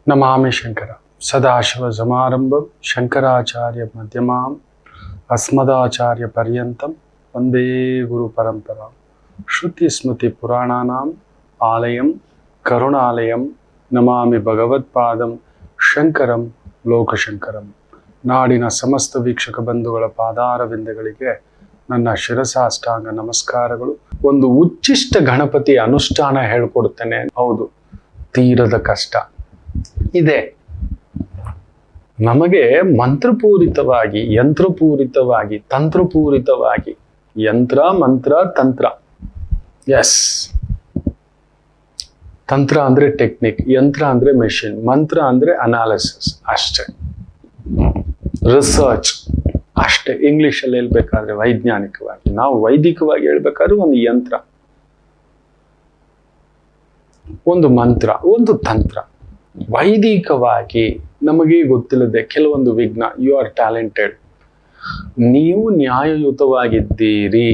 ನಮಾಮಿ ಶಂಕರ ಸದಾಶಿವ ಸಮಾರಂಭಂ ಶಂಕರಾಚಾರ್ಯ ಮಧ್ಯಮಾಂ ಅಸ್ಮದಾಚಾರ್ಯ ಪರ್ಯಂತಂ ವಂದೇ ಗುರು ಪರಂಪರಾಂ ಶ್ರುತಿ ಸ್ಮೃತಿ ಪುರಾಣಾನಾಂ ಆಲಯಂ ಕರುಣಾಲಯಂ ನಮಾಮಿ ಭಗವತ್ಪಾದಂ ಶಂಕರಂ ಲೋಕಶಂಕರಂ. ನಾಡಿನ ಸಮಸ್ತ ವೀಕ್ಷಕ ಬಂಧುಗಳ ಪಾದಾರವಿಂದಗಳಿಗೆ ನನ್ನ ಶಿರಸಾಷ್ಟಾಂಗ ನಮಸ್ಕಾರಗಳು. ಒಂದು ಉಚ್ಚಿಷ್ಟ ಗಣಪತಿ ಅನುಷ್ಠಾನ ಹೇಳ್ಕೊಡ್ತೇನೆ. ಹೌದು, ತೀರದ ಕಷ್ಟ ಇದೆ. ನಮಗೆ ಮಂತ್ರಪೂರಿತವಾಗಿ, ಯಂತ್ರಪೂರಿತವಾಗಿ, ತಂತ್ರಪೂರಿತವಾಗಿ, ಯಂತ್ರ ಮಂತ್ರ ತಂತ್ರ, ಎಸ್, ತಂತ್ರ ಅಂದ್ರೆ ಟೆಕ್ನಿಕ್, ಯಂತ್ರ ಅಂದ್ರೆ ಮೆಷಿನ್, ಮಂತ್ರ ಅಂದ್ರೆ ಅನಾಲಿಸಿಸ್, ಅಷ್ಟೇ, ರಿಸರ್ಚ್ ಅಷ್ಟೇ. ಇಂಗ್ಲಿಷಲ್ಲಿ ಹೇಳ್ಬೇಕಾದ್ರೆ ವೈಜ್ಞಾನಿಕವಾಗಿ, ನಾವು ವೈದಿಕವಾಗಿ ಹೇಳ್ಬೇಕಾದ್ರೆ ಒಂದು ಯಂತ್ರ, ಒಂದು ಮಂತ್ರ, ಒಂದು ತಂತ್ರ. ವೈದಿಕವಾಗಿ ನಮಗೆ ಗೊತ್ತಿಲ್ಲದೆ ಕೆಲವೊಂದು ವಿಘ್ನ. ಯು ಆರ್ ಟ್ಯಾಲೆಂಟೆಡ್, ನೀವು ನ್ಯಾಯಯುತವಾಗಿದ್ದೀರಿ,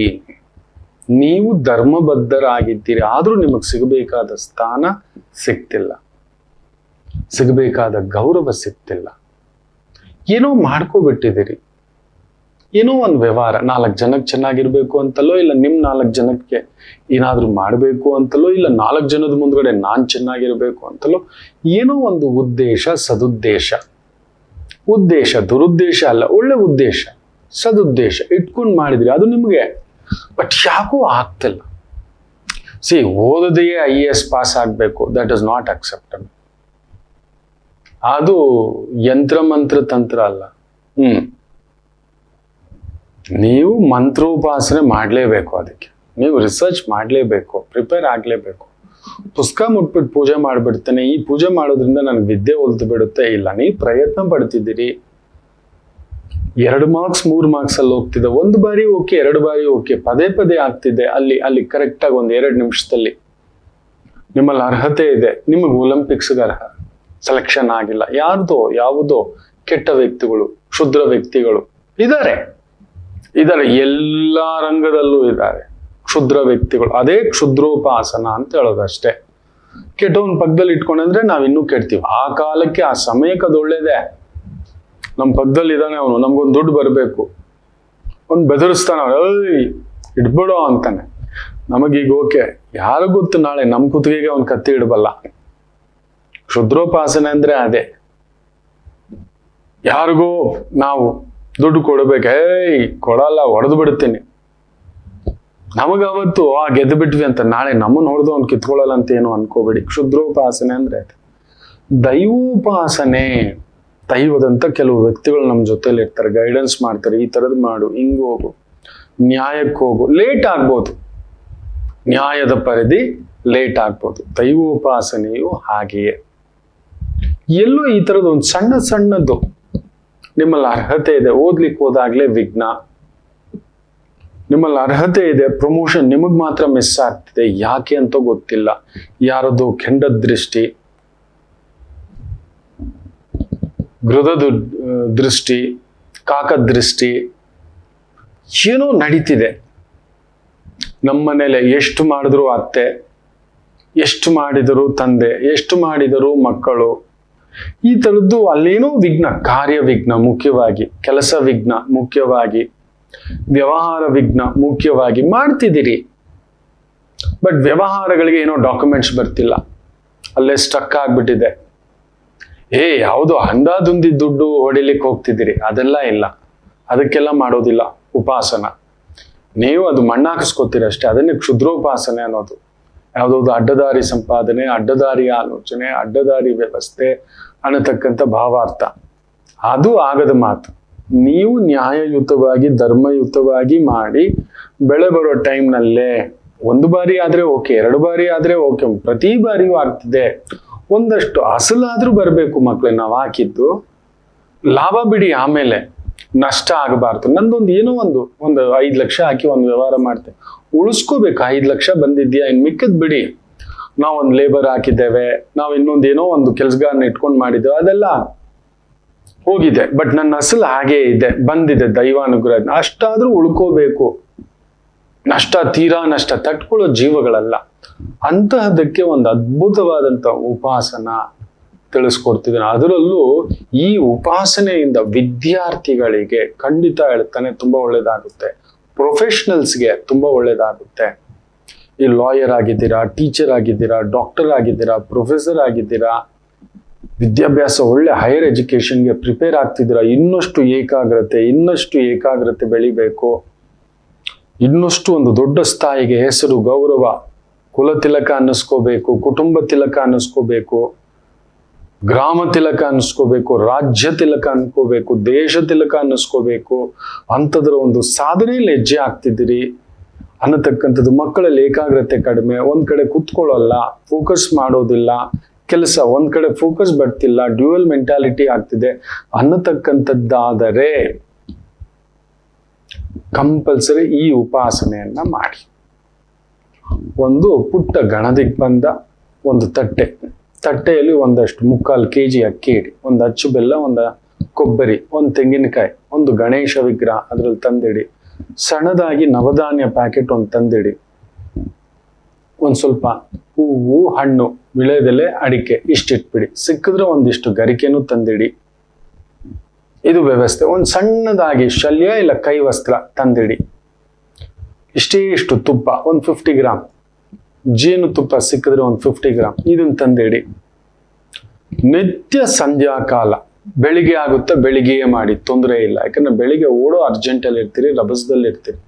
ನೀವು ಧರ್ಮಬದ್ಧರಾಗಿದ್ದೀರಿ, ಆದ್ರೂ ನಿಮಗೆ ಸಿಗಬೇಕಾದ ಸ್ಥಾನ ಸಿಗ್ತಿಲ್ಲ, ಸಿಗಬೇಕಾದ ಗೌರವ ಸಿಗ್ತಿಲ್ಲ. ಏನೋ ಮಾಡ್ಕೋಬಿಟ್ಟಿದ್ದೀರಿ, ಏನೋ ಒಂದು ವ್ಯವಹಾರ, 4 ಜನಕ್ಕೆ ಚೆನ್ನಾಗಿರ್ಬೇಕು ಅಂತಲೋ, ಇಲ್ಲ ನಿಮ್ 4 ಜನಕ್ಕೆ ಏನಾದ್ರೂ ಮಾಡಬೇಕು ಅಂತಲೋ, ಇಲ್ಲ 4 ಜನದ ಮುಂದ್ಗಡೆ ನಾನ್ ಚೆನ್ನಾಗಿರ್ಬೇಕು ಅಂತಲೋ, ಏನೋ ಒಂದು ಉದ್ದೇಶ, ಸದುದ್ದೇಶ, ಉದ್ದೇಶ ದುರುದ್ದೇಶ ಅಲ್ಲ, ಒಳ್ಳೆ ಉದ್ದೇಶ ಸದುದ್ದೇಶ ಇಟ್ಕೊಂಡು ಮಾಡಿದ್ರಿ, ಅದು ನಿಮಗೆ. ಬಟ್ ಯಾಕೋ ಆಗ್ತಿಲ್ಲ. ಸಿ, ಓದದೆಯೇ IAS ಪಾಸ್ ಆಗ್ಬೇಕು, ದಟ್ ಇಸ್ ನಾಟ್ ಅಕ್ಸೆಪ್ಟಬಲ್. ಅದು ಯಂತ್ರ ಮಂತ್ರ ತಂತ್ರ ಅಲ್ಲ. ನೀವು ಮಂತ್ರೋಪಾಸನೆ ಮಾಡಲೇಬೇಕು, ಅದಕ್ಕೆ ನೀವು ರಿಸರ್ಚ್ ಮಾಡಲೇಬೇಕು, ಪ್ರಿಪೇರ್ ಆಗಲೇಬೇಕು. ಪುಸ್ತಕ ಮುಟ್ಬಿಟ್ಟು ಪೂಜೆ ಮಾಡಿಬಿಡ್ತೇನೆ, ಈ ಪೂಜೆ ಮಾಡೋದ್ರಿಂದ ನನಗೆ ವಿದ್ಯೆ ಒಲ್ದು ಬಿಡುತ್ತೆ, ಇಲ್ಲ, ನೀವು ಪ್ರಯತ್ನ ಪಡ್ತಿದ್ದೀರಿ. 2 ಮಾರ್ಕ್ಸ್ 3 ಮಾರ್ಕ್ಸ್ ಅಲ್ಲಿ ಹೋಗ್ತಿದೆ, 1 ಬಾರಿ ಓಕೆ, 2 ಬಾರಿ ಓಕೆ, ಪದೇ ಪದೇ ಆಗ್ತಿದೆ. ಅಲ್ಲಿ ಕರೆಕ್ಟಾಗಿ ಒಂದು 2 ನಿಮಿಷದಲ್ಲಿ ನಿಮ್ಮಲ್ಲಿ ಅರ್ಹತೆ ಇದೆ, ನಿಮಗೆ ಒಲಿಂಪಿಕ್ಸ್ಗೆ ಅರ್ಹ, ಸೆಲೆಕ್ಷನ್ ಆಗಿಲ್ಲ. ಯಾವುದೋ ಕೆಟ್ಟ ವ್ಯಕ್ತಿಗಳು, ಕ್ಷುದ್ರ ವ್ಯಕ್ತಿಗಳು ಇದ್ದಾರೆ, ಎಲ್ಲಾ ರಂಗದಲ್ಲೂ ಇದ್ದಾರೆ ಕ್ಷುದ್ರ ವ್ಯಕ್ತಿಗಳು. ಅದೇ ಕ್ಷುದ್ರೋಪಾಸನ ಅಂತ ಹೇಳೋದು ಅಷ್ಟೇ. ಕೆಟ್ಟವನ್ ಪಕ್ಕದಲ್ಲಿ ಇಟ್ಕೊಂಡ್ರೆ ನಾವಿನ್ನೂ ಕೆಡ್ತೀವಿ. ಆ ಕಾಲಕ್ಕೆ, ಆ ಸಮಯಕ್ಕೆ ಅದು ಒಳ್ಳೇದೇ. ನಮ್ಮ ಪಕ್ಕದಲ್ಲಿ ಇದ್ದಾನೆ ಅವನು, ನಮ್ಗೊಂದು ದುಡ್ಡು ಬರಬೇಕು, ಅವ್ನು ಬೆದರಿಸ್ತಾನ, ಏಯ್ ಇಡ್ಬಿಡೋ ಅಂತಾನೆ. ನಮಗೀಗ ಓಕೆ, ಯಾರು ಗೊತ್ತು ನಾಳೆ ನಮ್ ಕುತ್ತಿಗೆಗೆ ಅವ್ನು ಕತ್ತಿ ಇಡಬಲ್ಲ. ಕ್ಷುದ್ರೋಪಾಸನೆ ಅಂದ್ರೆ ಅದೇ. ಯಾರಿಗೋ ನಾವು ದುಡ್ಡು ಕೊಡ್ಬೇಕು, ಏಯ್ ಕೊಡಲ್ಲ, ಹೊಡೆದು ಬಿಡ್ತೀನಿ. ನಮಗವತ್ತು ಗೆದ್ದು ಬಿಟ್ವಿ ಅಂತ ನಾಳೆ ನಮ್ಮನ್ನು ಹೊಡೆದು ಅವ್ನು ಕಿತ್ಕೊಳ್ಳಲ್ಲ ಅಂತ ಏನು ಅನ್ಕೋಬೇಡಿ. ಕ್ಷುದ್ರೋಪಾಸನೆ ಅಂದ್ರೆ ದೈವೋಪಾಸನೆ. ದೈವದಂತ ಕೆಲವು ವ್ಯಕ್ತಿಗಳು ನಮ್ಮ ಜೊತೆಲಿ ಇರ್ತಾರೆ, ಗೈಡೆನ್ಸ್ ಮಾಡ್ತಾರೆ, ಈ ತರದ್ ಮಾಡು, ಹಿಂಗ್ ಹೋಗು, ನ್ಯಾಯಕ್ಕೆ ಹೋಗು. ಲೇಟ್ ಆಗ್ಬೋದು, ನ್ಯಾಯದ ಪರಿಧಿ ಲೇಟ್ ಆಗ್ಬೋದು. ದೈವೋಪಾಸನೆಯು ಹಾಗೆಯೇ. ಎಲ್ಲೋ ಈ ತರದ್ ಒಂದು ಸಣ್ಣದ್ದು ನಿಮ್ಮಲ್ಲಿ ಅರ್ಹತೆ ಇದೆ, ಓದ್ಲಿಕ್ಕೆ ಹೋದಾಗ್ಲೇ ವಿಘ್ನ. ನಿಮ್ಮಲ್ಲಿ ಅರ್ಹತೆ ಇದೆ, ಪ್ರಮೋಷನ್ ನಿಮಗ್ ಮಾತ್ರ ಮಿಸ್ ಆಗ್ತಿದೆ, ಯಾಕೆ ಅಂತ ಗೊತ್ತಿಲ್ಲ. ಯಾರದು ಕೆಂಡದ ದೃಷ್ಟಿ, ಗೃಹದ ದೃಷ್ಟಿ, ಕಾಕದ ದೃಷ್ಟಿ, ಏನೋ ನಡೀತಿದೆ ನಮ್ಮನೇಲೆ. ಎಷ್ಟು ಮಾಡಿದ್ರು ಅತ್ತೆ, ಎಷ್ಟು ಮಾಡಿದರು ತಂದೆ, ಎಷ್ಟು ಮಾಡಿದರು ಮಕ್ಕಳು, ಈ ತರದ್ದು ಅಲ್ಲೇನೋ ವಿಘ್ನ. ಕಾರ್ಯ ವಿಘ್ನ ಮುಖ್ಯವಾಗಿ, ಕೆಲಸ ವಿಘ್ನ ಮುಖ್ಯವಾಗಿ, ವ್ಯವಹಾರ ವಿಘ್ನ ಮುಖ್ಯವಾಗಿ ಮಾಡ್ತಿದ್ದೀರಿ. ಬಟ್ ವ್ಯವಹಾರಗಳಿಗೆ ಏನೋ ಡಾಕ್ಯುಮೆಂಟ್ಸ್ ಬರ್ತಿಲ್ಲ, ಅಲ್ಲೇ ಸ್ಟಕ್ ಆಗ್ಬಿಟ್ಟಿದೆ. ಯಾವುದೋ ಅಂದಾದುಂದಿ ದುಡ್ಡು ಹೊಡಿಲಿಕ್ಕೆ ಹೋಗ್ತಿದ್ದೀರಿ, ಅದೆಲ್ಲ ಇಲ್ಲ, ಅದಕ್ಕೆಲ್ಲ ಮಾಡೋದಿಲ್ಲ ಉಪಾಸನ. ನೀವು ಅದು ಮಣ್ಣಾಕಿಸ್ಕೋತೀರಿ ಅಷ್ಟೇ. ಅದನ್ನೇ ಕ್ಷುದ್ರೋಪಾಸನೆ ಅನ್ನೋದು. ಯಾವುದಾದ್ರು ಅಡ್ಡದಾರಿ ಸಂಪಾದನೆ, ಅಡ್ಡದಾರಿ ಆಲೋಚನೆ, ಅಡ್ಡದಾರಿ ವ್ಯವಸ್ಥೆ ಅನ್ನತಕ್ಕಂಥ ಭಾವಾರ್ಥ. ಅದು ಆಗದ ಮಾತು. ನೀವು ನ್ಯಾಯಯುತವಾಗಿ, ಧರ್ಮಯುತವಾಗಿ ಮಾಡಿ ಬೆಳೆ ಬರೋ ಟೈಮ್ನಲ್ಲೇ 1 ಬಾರಿ ಆದ್ರೆ ಓಕೆ, 2 ಬಾರಿ ಆದ್ರೆ ಓಕೆ, ಪ್ರತಿ ಬಾರಿಯೂ ಆಗ್ತಿದೆ. ಒಂದಷ್ಟು ಅಸಲಾದ್ರೂ ಬರಬೇಕು ಮಕ್ಳೇ. ನಾವು ಹಾಕಿದ್ದು ಲಾಭ ಬಿಡಿ, ಆಮೇಲೆ ನಷ್ಟ ಆಗಬಾರ್ದು. ನಂದೊಂದು ಏನೋ ಒಂದು 5 ಲಕ್ಷ ಹಾಕಿ ಒಂದು ವ್ಯವಹಾರ ಮಾಡ್ತೇವೆ, ಉಳಿಸ್ಕೋಬೇಕು. 5 ಲಕ್ಷ ಬಂದಿದ್ಯಾ, ಇನ್ ಮಿಕ್ಕದ್ ಬಿಡಿ. ನಾವೊಂದು ಲೇಬರ್ ಹಾಕಿದ್ದೇವೆ, ನಾವು ಇನ್ನೊಂದೇನೋ ಒಂದು ಕೆಲ್ಸಗಾರನ ಇಟ್ಕೊಂಡು ಮಾಡಿದ್ದೇವೆ, ಅದೆಲ್ಲ ಹೋಗಿದೆ. ಬಟ್ ನನ್ನ ಅಸಲು ಹಾಗೇ ಇದೆ, ಬಂದಿದೆ ದೈವಾನುಗ್ರಹ. ಅಷ್ಟಾದ್ರೂ ಉಳ್ಕೋಬೇಕು. ನಷ್ಟ, ತೀರಾ ನಷ್ಟ ತಟ್ಕೊಳ್ಳೋ ಜೀವಗಳಲ್ಲ. ಅಂತಹದಕ್ಕೆ ಒಂದು ಅದ್ಭುತವಾದಂಥ ಉಪಾಸನ ತಿಳಿಸ್ಕೊಡ್ತಿದ್ದೇನೆ. ಅದರಲ್ಲೂ ಈ ಉಪಾಸನೆಯಿಂದ ವಿದ್ಯಾರ್ಥಿಗಳಿಗೆ ಖಂಡಿತ ಹೇಳ್ತಾನೆ ತುಂಬಾ ಒಳ್ಳೇದಾಗುತ್ತೆ, ಪ್ರೊಫೆಷನಲ್ಸ್ಗೆ ತುಂಬಾ ಒಳ್ಳೇದಾಗುತ್ತೆ. ಈ ಲಾಯರ್ ಆಗಿದ್ದೀರಾ, ಟೀಚರ್ ಆಗಿದ್ದೀರಾ, ಡಾಕ್ಟರ್ ಆಗಿದ್ದೀರಾ, ಪ್ರೊಫೆಸರ್ ಆಗಿದ್ದೀರಾ, ವಿದ್ಯಾಭ್ಯಾಸ ಒಳ್ಳೆ ಹೈಯರ್ ಎಜುಕೇಶನ್ಗೆ ಪ್ರಿಪೇರ್ ಆಗ್ತಿದ್ದೀರಾ, ಇನ್ನಷ್ಟು ಏಕಾಗ್ರತೆ ಬೆಳಿಬೇಕು, ಇನ್ನಷ್ಟು ಒಂದು ದೊಡ್ಡ ಸ್ಥಾಯಿಗೆ ಹೆಸರು, ಗೌರವ, ಕುಲ ತಿಲಕ ಅನ್ನಿಸ್ಕೋಬೇಕು, ಕುಟುಂಬ ತಿಲಕ ಅನ್ನಿಸ್ಕೋಬೇಕು, ಗ್ರಾಮ ತಿಲಕ ಅನ್ನಿಸ್ಕೋಬೇಕು, ರಾಜ್ಯ ತಿಲಕ ಅನ್ಕೋಬೇಕು, ದೇಶ ತಿಲಕ ಅನ್ನಿಸ್ಕೋಬೇಕು, ಅಂಥದ್ರ ಒಂದು ಸಾಧನೆಯಲ್ಲಿ ಹೆಜ್ಜೆ ಆಗ್ತಿದ್ದೀರಿ ಅನ್ನತಕ್ಕಂಥದ್ದು. ಮಕ್ಕಳಲ್ಲಿ ಏಕಾಗ್ರತೆ ಕಡಿಮೆ, ಒಂದ್ ಕಡೆ ಕುತ್ಕೊಳ್ಳಲ್ಲ, ಫೋಕಸ್ ಮಾಡೋದಿಲ್ಲ, ಕೆಲಸ ಒಂದ್ ಕಡೆ ಫೋಕಸ್ ಬರ್ತಿಲ್ಲ, ಡ್ಯೂಯಲ್ ಮೆಂಟಾಲಿಟಿ ಆಗ್ತಿದೆ ಅನ್ನತಕ್ಕಂಥದ್ದಾದರೆ ಕಂಪಲ್ಸರಿ ಈ ಉಪಾಸನೆಯನ್ನ ಮಾಡಿ. ಒಂದು ಪುಟ್ಟ ಗಣದಿಗ್ಬಂಧ, ಒಂದು ತಟ್ಟೆಯಲ್ಲಿ ಒಂದಷ್ಟು 3/4 kg ಅಕ್ಕಿ ಇಡಿ, ಒಂದು ಅಚ್ಚು ಬೆಲ್ಲ, ಒಂದು ಕೊಬ್ಬರಿ, ಒಂದು ತೆಂಗಿನಕಾಯಿ, ಒಂದು ಗಣೇಶ ವಿಗ್ರಹ ಅದ್ರಲ್ಲಿ ತಂದಿಡಿ, ಸಣ್ಣದಾಗಿ ನವಧಾನ್ಯ ಪ್ಯಾಕೆಟ್ ಒಂದು ತಂದಿಡಿ, ಒಂದ್ ಸ್ವಲ್ಪ ಹೂವು, ಹಣ್ಣು, ವಿಳೆದೆಲೆ, ಅಡಿಕೆ ಇಷ್ಟಿಟ್ಬಿಡಿ, ಸಿಕ್ಕಿದ್ರೆ ಒಂದಿಷ್ಟು ಗರಿಕೆನೂ ತಂದಿಡಿ. ಇದು ವ್ಯವಸ್ಥೆ. ಒಂದು ಸಣ್ಣದಾಗಿ ಶಲ್ಯ ಇಲ್ಲ ಕೈ ವಸ್ತ್ರ ತಂದಿಡಿ. ಇಷ್ಟು ತುಪ್ಪ, ಒಂದು 50 ಗ್ರಾಮ್, ಜೇನು ತುಪ್ಪ ಸಿಕ್ಕಿದ್ರೆ ಒಂದು 50 ಗ್ರಾಮ್, ಇದನ್ನ ತಂದಿಡಿ. ನಿತ್ಯ ಸಂಧ್ಯಾಕಾಲ, ಬೆಳಿಗ್ಗೆ ಆಗುತ್ತೆ ಬೆಳಿಗ್ಗೆಯೇ ಮಾಡಿ, ತೊಂದರೆ ಇಲ್ಲ. ಯಾಕಂದ್ರೆ ಬೆಳಿಗ್ಗೆ ಓಡೋ ಅರ್ಜೆಂಟಲ್ಲಿ ಇರ್ತೀರಿ, ರಭಸದಲ್ಲಿ ಇರ್ತೀರಿ.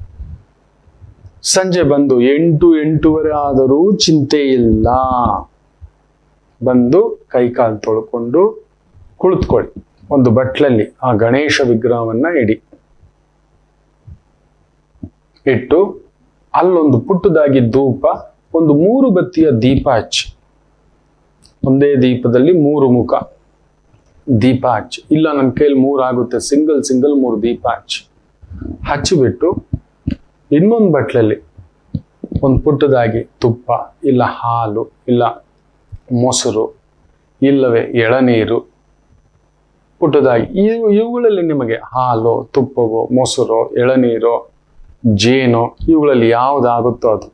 ಸಂಜೆ ಬಂದು 8-8:30 ಆದರೂ ಚಿಂತೆ ಇಲ್ಲ, ಬಂದು ಕೈ ಕಾಲು ತೊಳ್ಕೊಂಡು ಕುಳಿತುಕೊಳ್ಳಿ. ಒಂದು ಬಟ್ಲಲ್ಲಿ ಆ ಗಣೇಶ ವಿಗ್ರಹವನ್ನ ಇಟ್ಟು ಅಲ್ಲೊಂದು ಪುಟ್ಟದಾಗಿ ಧೂಪ, ಒಂದು 3 ಬತ್ತಿಯ ದೀಪ ಹಚ್ಚಿ, ಒಂದೇ ದೀಪದಲ್ಲಿ 3 ಮುಖ ದೀಪ ಹಚ್ಚಿ, ಇಲ್ಲ ನನ್ನ ಕೈಯಲ್ಲಿ 3 ಆಗುತ್ತೆ, ಸಿಂಗಲ್ 3 ದೀಪ ಹಚ್ಚಿಬಿಟ್ಟು ಇನ್ನೊಂದು ಬಟ್ಲಲ್ಲಿ ಒಂದು ಪುಟ್ಟದಾಗಿ ತುಪ್ಪ, ಇಲ್ಲ ಹಾಲು, ಇಲ್ಲ ಮೊಸರು, ಇಲ್ಲವೇ ಎಳನೀರು, ಪುಟ್ಟದಾಗಿ ಇವುಗಳಲ್ಲಿ ನಿಮಗೆ ಹಾಲು, ತುಪ್ಪವೋ, ಮೊಸರು, ಎಳನೀರು, ಜೇನು, ಇವುಗಳಲ್ಲಿ ಯಾವುದಾಗುತ್ತೋ ಅದು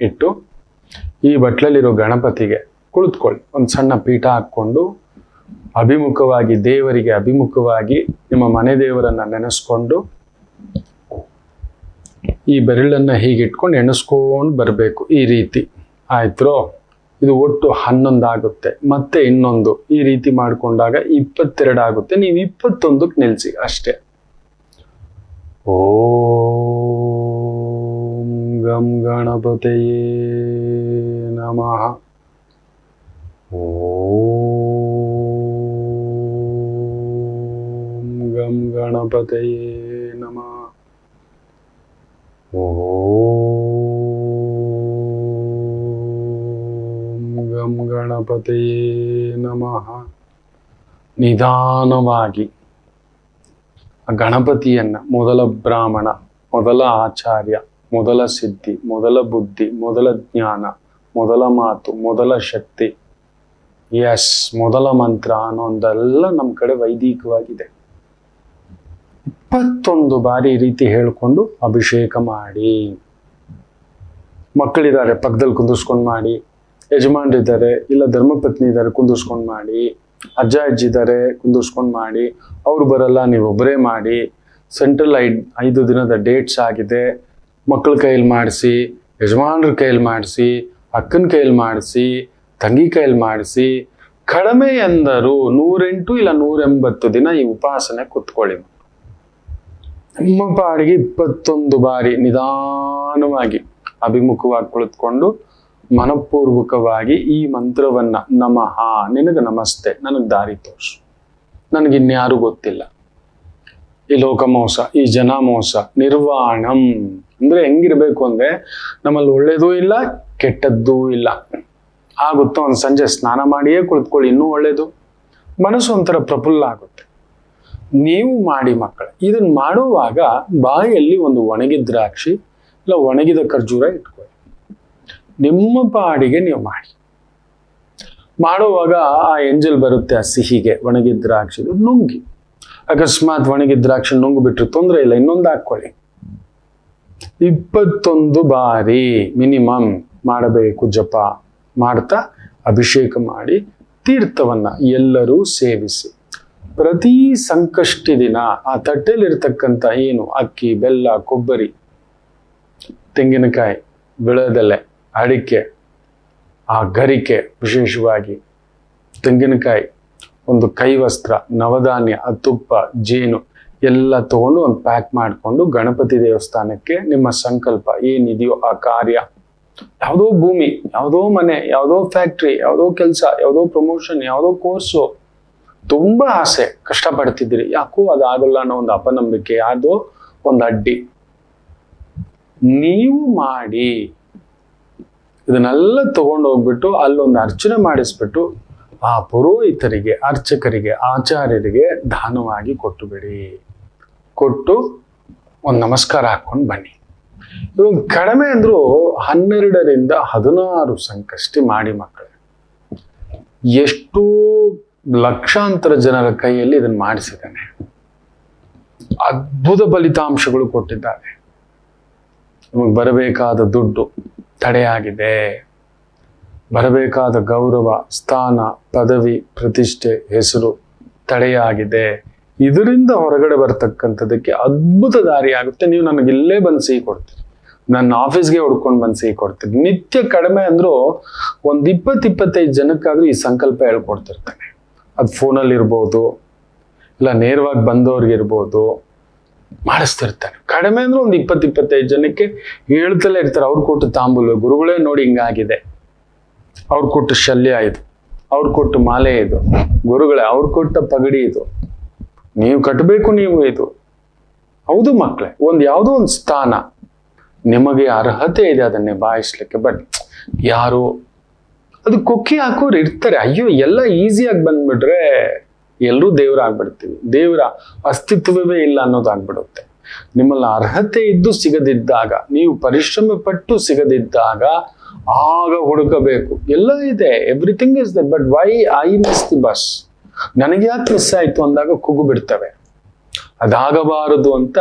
ಇಟ್ಟು ಈ ಬಟ್ಲಲ್ಲಿರೋ ಗಣಪತಿಗೆ ಕುಳಿತುಕೊಳ್ಳಿ. ಒಂದು ಸಣ್ಣ ಪೀಠ ಹಾಕ್ಕೊಂಡು ಅಭಿಮುಖವಾಗಿ, ದೇವರಿಗೆ ಅಭಿಮುಖವಾಗಿ ನಿಮ್ಮ ಮನೆ ದೇವರನ್ನ ನೆನೆಸ್ಕೊಂಡು ಈ ಬೆರಳನ್ನ ಹೀಗಿಟ್ಕೊಂಡು ಎಣಿಸ್ಕೊಂಡು ಬರಬೇಕು. ಈ ರೀತಿ ಆಯ್ತು. ಇದು ಒಟ್ಟು 11 ಆಗುತ್ತೆ. ಮತ್ತೆ ಇನ್ನೊಂದು ಈ ರೀತಿ ಮಾಡ್ಕೊಂಡಾಗ 22 ಆಗುತ್ತೆ. ನೀವು 21ಕ್ಕೆ ನಿಲ್ಸಿ ಅಷ್ಟೇ. ಓಂ ಗಂ ಗಣಪತಯೇ ನಮಃ. ಓಂ ಗಂ ಗಣಪತಯೇ ನಮಃ. ಓಂ ಗಂ ಗಣಪತಯೇ ನಮಃ. ನಿಧಾನವಾಗಿ ಆ ಗಣಪತಿಯನ್ನ ಮೊದಲ ಬ್ರಾಹ್ಮಣ, ಮೊದಲ ಆಚಾರ್ಯ, ಮೊದಲ ಸಿದ್ಧಿ, ಮೊದಲ ಬುದ್ಧಿ, ಮೊದಲ ಜ್ಞಾನ, ಮೊದಲ ಮಾತು, ಮೊದಲ ಶಕ್ತಿ, ಮೊದಲ ಮಂತ್ರ ಅನ್ನೋದೆಲ್ಲ ನಮ್ಮ ಕಡೆ ವೈದಿಕವಾಗಿದೆ. 21 ಬಾರಿ ಈ ರೀತಿ ಹೇಳ್ಕೊಂಡು ಅಭಿಷೇಕ ಮಾಡಿ. ಮಕ್ಕಳಿದ್ದಾರೆ ಪಕ್ಕದಲ್ಲಿ ಕುಂದಿಸ್ಕೊಂಡು ಮಾಡಿ, ಯಜಮಾನ್ರಿದ್ದಾರೆ ಇಲ್ಲ ಧರ್ಮಪತ್ನಿ ಇದ್ದಾರೆ ಕುಂದಿಸ್ಕೊಂಡು ಮಾಡಿ, ಅಜ್ಜ ಅಜ್ಜಿ ಇದ್ದಾರೆ ಕುಂದಿಸ್ಕೊಂಡು ಮಾಡಿ, ಅವ್ರು ಬರಲ್ಲ ನೀವು ಒಬ್ಬರೇ ಮಾಡಿ. ಸೆಂಟ್ರಲ್ 5 ದಿನದ ಡೇಟ್ಸ್ ಆಗಿದೆ, ಮಕ್ಕಳ ಕೈಯಲ್ಲಿ ಮಾಡಿಸಿ, ಯಜಮಾನ್ರ ಕೈಯಲ್ಲಿ ಮಾಡಿಸಿ, ಅಕ್ಕನ ಕೈಯಲ್ಲಿ ಮಾಡಿಸಿ, ತಂಗಿ ಕೈಯಲ್ಲಿ ಮಾಡಿಸಿ. ಕಡಿಮೆ ಎಂದರು 108 ಇಲ್ಲ 180 ದಿನ ಈ ಉಪಾಸನೆ ಕುತ್ಕೊಳ್ಳಿ. ನಿಮ್ಮ ಪಾಡಿಗೆ 21 ಬಾರಿ ನಿಧಾನವಾಗಿ ಅಭಿಮುಖವಾಗಿ ಕುಳಿತುಕೊಂಡು ಮನಪೂರ್ವಕವಾಗಿ ಈ ಮಂತ್ರವನ್ನ, ನಮಃ, ನಿನಗೆ ನಮಸ್ತೆ, ನನಗೆ ದಾರಿ ತೋರ್ಸು, ನನಗಿನ್ಯಾರು ಗೊತ್ತಿಲ್ಲ, ಈ ಲೋಕ ಮೋಸ, ಈ ಜನ ಮೋಸ, ನಿರ್ವಾಣಂ ಅಂದ್ರೆ ಹೆಂಗಿರ್ಬೇಕು ಅಂದ್ರೆ ನಮ್ಮಲ್ಲಿ ಒಳ್ಳೇದೂ ಇಲ್ಲ ಕೆಟ್ಟದ್ದೂ ಇಲ್ಲ. ಆಗುತ್ತೋ ಒಂದು ಸಂಜೆ ಸ್ನಾನ ಮಾಡಿಯೇ ಕುಳಿತುಕೊಳ್ಳಿ, ಇನ್ನೂ ಒಳ್ಳೇದು. ಮನಸ್ಸು ಒಂಥರ ಪ್ರಫುಲ್ಲ ಆಗುತ್ತೆ. ನೀವು ಮಾಡಿ ಮಕ್ಕಳು. ಇದನ್ನ ಮಾಡುವಾಗ ಬಾಯಲ್ಲಿ ಒಂದು ಒಣಗಿದ ದ್ರಾಕ್ಷಿ ಇಲ್ಲ ಒಣಗಿದ ಖರ್ಜೂರ ಇಟ್ಕೊಳ್ಳಿ. ನಿಮ್ಮ ಪಾಡಿಗೆ ನೀವು ಮಾಡಿ. ಮಾಡುವಾಗ ಆ ಎಂಜಲ್ ಬರುತ್ತೆ ಆ ಸಿಹಿಗೆ, ಒಣಗಿದ ದ್ರಾಕ್ಷಿ ನುಂಗಿ. ಅಕಸ್ಮಾತ್ ಒಣಗಿದ ದ್ರಾಕ್ಷಿ ನುಂಗು ಬಿಟ್ರೆ ತೊಂದರೆ ಇಲ್ಲ, ಇನ್ನೊಂದು ಹಾಕೊಳ್ಳಿ. 21 ಬಾರಿ ಮಿನಿಮಮ್ ಮಾಡಬೇಕು. ಜಪ ಮಾಡ್ತಾ ಅಭಿಷೇಕ ಮಾಡಿ ತೀರ್ಥವನ್ನ ಎಲ್ಲರೂ ಸೇವಿಸಿ. ಪ್ರತಿ ಸಂಕಷ್ಟಿ ದಿನ ಆ ತಟ್ಟೆಲಿರ್ತಕ್ಕಂಥ ಏನು ಅಕ್ಕಿ, ಬೆಲ್ಲ, ಕೊಬ್ಬರಿ, ತೆಂಗಿನಕಾಯಿ, ವಿಳೆದೆಲೆ, ಅಡಿಕೆ, ಆ ಗರಿಕೆ, ವಿಶೇಷವಾಗಿ ತೆಂಗಿನಕಾಯಿ, ಒಂದು ಕೈವಸ್ತ್ರ, ನವಧಾನ್ಯ, ತುಪ್ಪ, ಜೇನು ಎಲ್ಲ ತಗೊಂಡು ಒಂದು ಪ್ಯಾಕ್ ಮಾಡಿಕೊಂಡು ಗಣಪತಿ ದೇವಸ್ಥಾನಕ್ಕೆ ನಿಮ್ಮ ಸಂಕಲ್ಪ ಏನಿದೆಯೋ ಆ ಕಾರ್ಯ, ಯಾವುದೋ ಭೂಮಿ, ಯಾವುದೋ ಮನೆ, ಯಾವುದೋ ಫ್ಯಾಕ್ಟ್ರಿ, ಯಾವುದೋ ಕೆಲಸ, ಯಾವುದೋ ಪ್ರಮೋಷನ್, ಯಾವುದೋ ಕೋರ್ಸು, ತುಂಬಾ ಆಸೆ, ಕಷ್ಟಪಡ್ತಿದ್ದೀರಿ, ಯಾಕೋ ಅದಾಗಲ್ಲ ಅನ್ನೋ ಒಂದು ಅಪನಂಬಿಕೆ, ಯಾವುದೋ ಒಂದು ಅಡ್ಡಿ, ನೀವು ಮಾಡಿ ಇದನ್ನೆಲ್ಲ ತಗೊಂಡು ಹೋಗ್ಬಿಟ್ಟು ಅಲ್ಲೊಂದು ಅರ್ಚನೆ ಮಾಡಿಸ್ಬಿಟ್ಟು ಆ ಪುರೋಹಿತರಿಗೆ, ಅರ್ಚಕರಿಗೆ, ಆಚಾರ್ಯರಿಗೆ ದಾನವಾಗಿ ಕೊಟ್ಟು ಬಿಡಿ. ಕೊಟ್ಟು ಒಂದು ನಮಸ್ಕಾರ ಹಾಕೊಂಡು ಬನ್ನಿ. ಇವಾಗ ಕಡಿಮೆ ಅಂದ್ರೂ 12ರಿಂದ 16 ಸಂಕಷ್ಟಿ ಮಾಡಿ ಮಕ್ಕಳೇ. ಎಷ್ಟು ಲಕ್ಷಾಂತರ ಜನರ ಕೈಯಲ್ಲಿ ಇದನ್ನು ಮಾಡಿಸಿದ್ದಾನೆ. ಅದ್ಭುತ ಫಲಿತಾಂಶಗಳು ಕೊಟ್ಟಿದ್ದಾರೆ. ನಿಮಗೆ ಬರಬೇಕಾದ ದುಡ್ಡು ತಡೆಯಾಗಿದೆ, ಬರಬೇಕಾದ ಗೌರವ, ಸ್ಥಾನ, ಪದವಿ, ಪ್ರತಿಷ್ಠೆ, ಹೆಸರು ತಡೆಯಾಗಿದೆ. ಇದರಿಂದ ಹೊರಗಡೆ ಬರ್ತಕ್ಕಂಥದಕ್ಕೆ ಅದ್ಭುತ ದಾರಿ ಆಗುತ್ತೆ. ನೀವು ನನಗೆ ಇಲ್ಲೇ ಬಂದು ಸಿಹಿ ಕೊಡ್ತೀರಿ, ನನ್ನ ಆಫೀಸ್ಗೆ ಹೊಡ್ಕೊಂಡು ಬಂದು ಸಿಹಿ ಕೊಡ್ತೀರಿ. ನಿತ್ಯ ಕಡಿಮೆ ಅಂದ್ರೂ ಒಂದು 20-25 ಜನಕ್ಕಾದ್ರೂ ಈ ಸಂಕಲ್ಪ ಹೇಳ್ಕೊಡ್ತಿರ್ತಾನೆ. ಅದು ಫೋನಲ್ಲಿ ಇರ್ಬೋದು, ಇಲ್ಲ ನೇರವಾಗಿ ಬಂದವ್ರಿಗೆ ಇರ್ಬೋದು, ಮಾಡಿಸ್ತಿರ್ತಾನೆ. ಕಡಿಮೆ ಅಂದ್ರೆ ಒಂದು 20-25 ಜನಕ್ಕೆ ಹೇಳ್ತಲೇ ಇರ್ತಾರೆ. ಅವ್ರು ಕೊಟ್ಟು ತಾಂಬೂಲ, ಗುರುಗಳೇ ನೋಡಿ ಹಿಂಗಾಗಿದೆ, ಅವ್ರು ಕೊಟ್ಟು ಶಲ್ಯ ಇದು, ಅವ್ರು ಕೊಟ್ಟು ಮಾಲೆ ಇದು, ಗುರುಗಳೇ ಅವ್ರು ಕೊಟ್ಟ ಪಗಡಿ ಇದು, ನೀವು ಕಟ್ಟಬೇಕು ನೀವು ಇದು. ಹೌದು ಮಕ್ಕಳೇ, ಯಾವುದೋ ಒಂದು ಸ್ಥಾನ ನಿಮಗೆ ಅರ್ಹತೆ ಇದೆ ಅದನ್ನ ನಿಭಾಯಿಸ್ಲಿಕ್ಕೆ. ಬಟ್ ಯಾರು ಅದು ಕೊಕ್ಕಿ ಹಾಕೋರು ಇರ್ತಾರೆ. ಅಯ್ಯೋ ಎಲ್ಲ ಈಸಿಯಾಗಿ ಬಂದ್ಬಿಟ್ರೆ ಎಲ್ಲರೂ ದೇವರಾಗ್ಬಿಡ್ತೀವಿ, ದೇವರ ಅಸ್ತಿತ್ವವೇ ಇಲ್ಲ ಅನ್ನೋದಾಗ್ಬಿಡುತ್ತೆ. ನಿಮ್ಮಲ್ಲಿ ಅರ್ಹತೆ ಇದ್ದು ಸಿಗದಿದ್ದಾಗ, ನೀವು ಪರಿಶ್ರಮ ಪಟ್ಟು ಸಿಗದಿದ್ದಾಗ ಆಗ ಹುಡುಕಬೇಕು. ಎಲ್ಲ ಇದೆ, everything is that, but why I miss the bus, ನನಗೆ ಯಾಕೆ ಮಿಸ್ ಆಯ್ತು ಅಂದಾಗ ಕುಗ್ಗು ಬಿಡ್ತವೆ. ಅದಾಗಬಾರದು ಅಂತ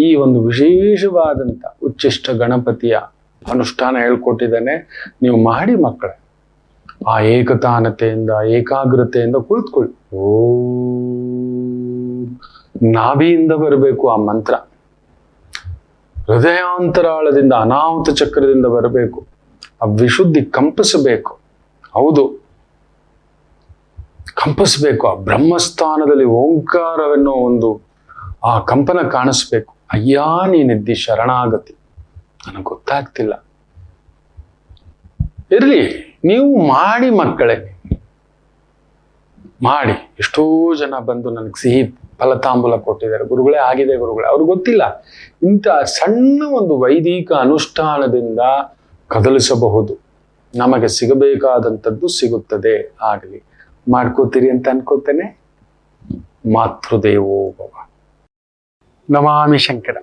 ಈ ಒಂದು ವಿಶೇಷವಾದಂಥ ಉಚ್ಚಿಷ್ಟ ಗಣಪತಿಯ ಅನುಷ್ಠಾನ ಹೇಳ್ಕೊಟ್ಟಿದ್ದಾನೆ. ನೀವು ಮಾಡಿ ಮಕ್ಕಳೇ. ಆ ಏಕತಾನತೆಯಿಂದ, ಏಕಾಗ್ರತೆಯಿಂದ ಕುಳಿತುಕೊಳ್ಳಿ. ನಾಭಿಯಿಂದ ಬರಬೇಕು ಆ ಮಂತ್ರ, ಹೃದಯಾಂತರಾಳದಿಂದ, ಅನಾಹುತ ಚಕ್ರದಿಂದ ಬರಬೇಕು. ಆ ವಿಶುದ್ಧಿ ಕಂಪಿಸಬೇಕು. ಹೌದು, ಕಂಪಿಸ್ಬೇಕು. ಆ ಬ್ರಹ್ಮಸ್ಥಾನದಲ್ಲಿ ಓಂಕಾರವೆನ್ನೋ ಒಂದು ಆ ಕಂಪನ ಕಾಣಿಸ್ಬೇಕು. ಅಯ್ಯ ನೀನಿದ್ದಿ ಶರಣಾಗತಿ, ನನಗೆ ಗೊತ್ತಾಗ್ತಿಲ್ಲ. ಇರ್ಲಿ, ನೀವು ಮಾಡಿ ಮಕ್ಕಳೇ, ಮಾಡಿ. ಎಷ್ಟೋ ಜನ ಬಂದು ನನಗೆ ಸಿಹಿ ಫಲತಾಂಬೂಲ ಕೊಟ್ಟಿದ್ದಾರೆ, ಗುರುಗಳೇ ಆಗಿದೆ ಗುರುಗಳೇ. ಅವ್ರಿಗೆ ಗೊತ್ತಿಲ್ಲ ಇಂಥ ಸಣ್ಣ ಒಂದು ವೈದಿಕ ಅನುಷ್ಠಾನದಿಂದ ಕದಲಿಸಬಹುದು. ನಮಗೆ ಸಿಗಬೇಕಾದಂಥದ್ದು ಸಿಗುತ್ತದೆ. ಆಗಲಿ, ಮಾಡ್ಕೋತೀರಿ ಅಂತ ಅನ್ಕೋತೇನೆ. ಮಾತೃದೇವೋ ಭವ. ನಮಾಮಿ ಶಂಕರ.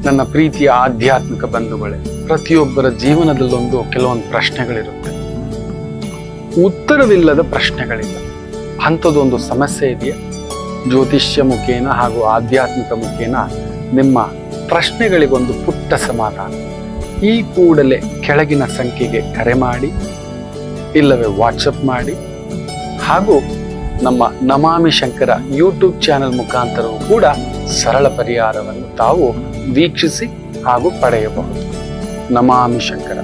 ನನ್ನ ಪ್ರೀತಿಯ ಆಧ್ಯಾತ್ಮಿಕ ಬಂಧುಗಳೇ, ಪ್ರತಿಯೊಬ್ಬರ ಜೀವನದಲ್ಲೊಂದು ಕೆಲವೊಂದು ಪ್ರಶ್ನೆಗಳಿರುತ್ತೆ, ಉತ್ತರವಿಲ್ಲದ ಪ್ರಶ್ನೆಗಳಿಲ್ಲ. ಅಂಥದ್ದೊಂದು ಸಮಸ್ಯೆ ಇದೆಯಾ? ಜ್ಯೋತಿಷ್ಯ ಮುಖೇನ ಹಾಗೂ ಆಧ್ಯಾತ್ಮಿಕ ಮುಖೇನ ನಿಮ್ಮ ಪ್ರಶ್ನೆಗಳಿಗೊಂದು ಪುಟ್ಟ ಸಮಾಧಾನ. ಈ ಕೂಡಲೇ ಕೆಳಗಿನ ಸಂಖ್ಯೆಗೆ ಕರೆ ಮಾಡಿ, ಇಲ್ಲವೇ ವಾಟ್ಸಪ್ ಮಾಡಿ, ಹಾಗೂ ನಮ್ಮ ನಮಾಮಿ ಶಂಕರ ಯೂಟ್ಯೂಬ್ ಚಾನೆಲ್ ಮುಖಾಂತರವೂ ಕೂಡ ಸರಳ ಪರಿಹಾರವನ್ನು ತಾವು ವೀಕ್ಷಿಸಿ ಹಾಗೂ ಪಡೆಯಬಹುದು. ನಮಾಮಿ ಶಂಕರ.